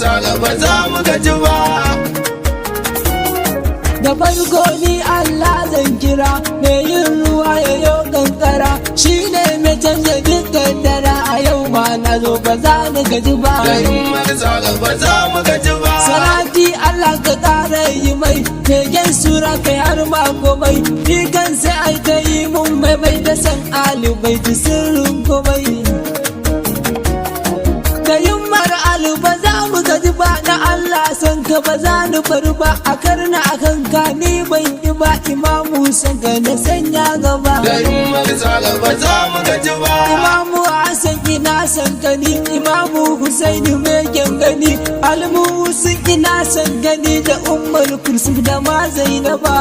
ZAHRA ba za mu gaji ba. Da farko ni Allah zan kira, mai yin ruwa ya yo kankara, shi ne mai canza dukkan dara. A yau ma na zo ba za ni gaji ba. Da himmar ZAHRA ba za mu gaji ba. Salati Allah ka ƙara yi mai, kegen sura kai har ma komai. Ni kan sai ai ta yi mun mai da san alibai ta sirrin komai. Da himmar alu ba za mu gaji ba, na Allah san ka ba za ni bari ba. A karna a kanka ni ban yi ba, imamu san ka na sanya gaba. Da himmar ZAHRA ba za mu gaji ba. Imamu Hassan ina san gani, imamu Husaini mai gani, almu sun ina san gani, da ummul kulsum da ma Zainaba.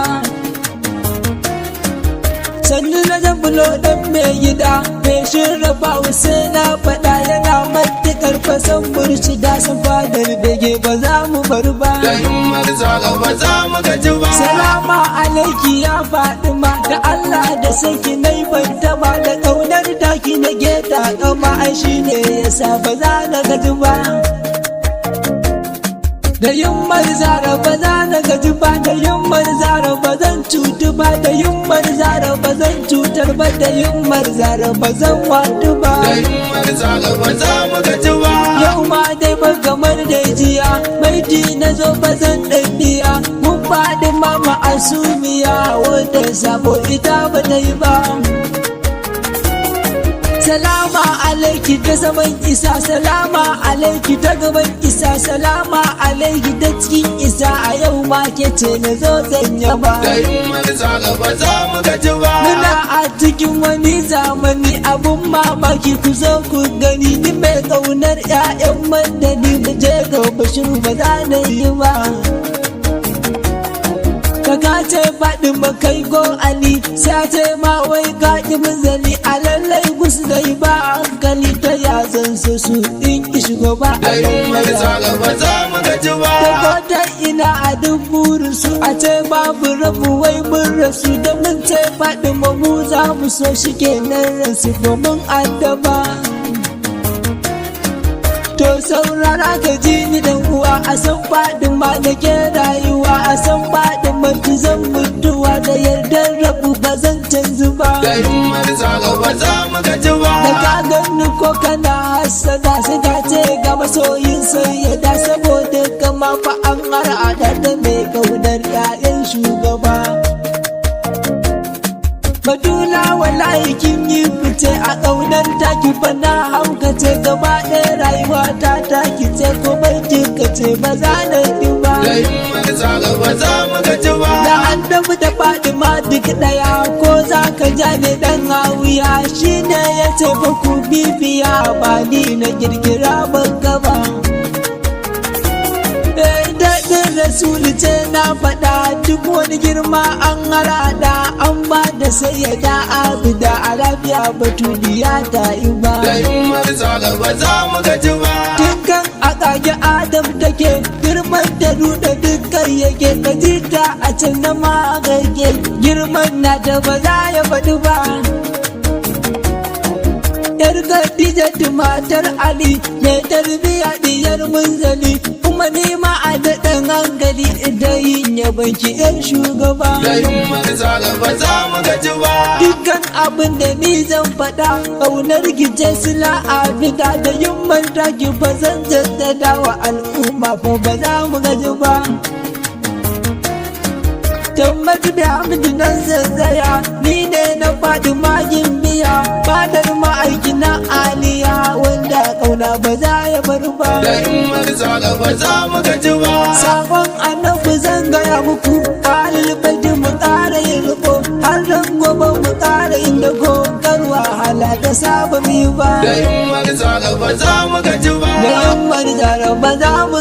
Sannu na jambulo dan mai gida, mai shirrafa wasu na faɗa, yana matuƙar fasan murshida, sun fadar bege ba za mu bar ba. Da himmar ZAHRA ba za mu gaji ba. Salama alaiki ya Fatima, da Allah da saki nai ban taba, da ƙaunar taki na geta kama, ai shi ne yasa ba za na gaji ba. Da himmar ZAHRA ba za na gaji ba, da himmar ZAHRA ba zan cutu ba, da himmar ZAHRA ba zan cutar ba, da himmar ZAHRA ba zan watu ba. Da himmar ZAHRA ba za mu gaji ba. Yau ma dai ba kamar da jiya, maiti na zo ba zan ɗanɗiya, mun faɗi mama asumiya, wanda sabo ita ba ta yi ba. Salama alaiki ta zaman isa, salama alaiki ta gaban isa, salama alaiki ta cikin isa. A yau ma ke ce na zo zan yaba. Da himmar ZAHRA ba za mu gaji ba. Muna a cikin wani zamani abun mamaki, ku zo ku gani, ni mai ƙaunar 'ya'yan mandani, mu je ga bashir ba za na yi ba. Ka ce faɗi makai go Ali, sai ce ma wai ka ƙi munzali, a lallai gus da yi ba hankali, ta yazan su su in ki shigo ba. Da himmar ZAHRA ba za mu gaji ba. Ta kota ina a duk burinsu, a ce babu rabu wai mun rasu, da mun ce faɗi mu za mu so shi kenan rasu domin addaba. To saurara ka ji ni dan uwa, a san faɗin ma da ke rayuwa, a san faɗin mantu zan mutuwa, da yardar rabu ba zan canzu ba. Da himmar ZAHRA ba za mu gaji ba. Da ka gani ko kana hasada, sai ka ce ga masoyin sayyada, saboda kama fa an harada da mai kaunar 'ya'yan shugaba. Batula wallahi kin yi fice, a ƙaunar taki bana haukace, gaba ɗaya rayuwa ta taki ce, ko bai ce ba za na yi ba. Da himmar ZAHRA ba za mu gaji ba. Da annabi da Fatima duk ɗaya, ko za ka ja ne ɗan hawiya, shi ne ya ce ba ku bibiya, ba ni na girgira ban gaba. Daɗin rasulu ce na faɗa, duk wani girma an harada, an ba da sayyada abida, arabiya batuliya ta yi ba. Da himmar ZAHRA ba za mu gaji ba. Dukkan a ƙage Adam take, girman da nuna dukkan yake, kajita a can na magage, girman na da ba za ya faɗi ba. Yar Khadija matar Ali, mai tarbiya diyar munzali, kuma nema a daɗin hankali, idan yin yabanki 'yan shugaba. Da himmar ZAHRA ba za mu gaji ba. Dukkan abin da ni zan faɗa, ƙaunar gice sila a fita, da yin manta ki ba zan jaddada wa al'umma fa ba za mu gaji ba. Tammatu da hamdu nan zazzaya, ni ne na faɗi magin biya, fadar ma'aiki na aliya, wanda ƙauna ba za ya bar ba. Da himmar ZAHRA ba za mu gaji ba. Sakon annabi zan gaya muku, halil baiti mu ƙara yin riko, har ran gobe mu ƙara yin dago, kar wahala da saba mi ba. Da himmar ZAHRA ba za mu gaji ba. Da himmar ZAHRA ba za mu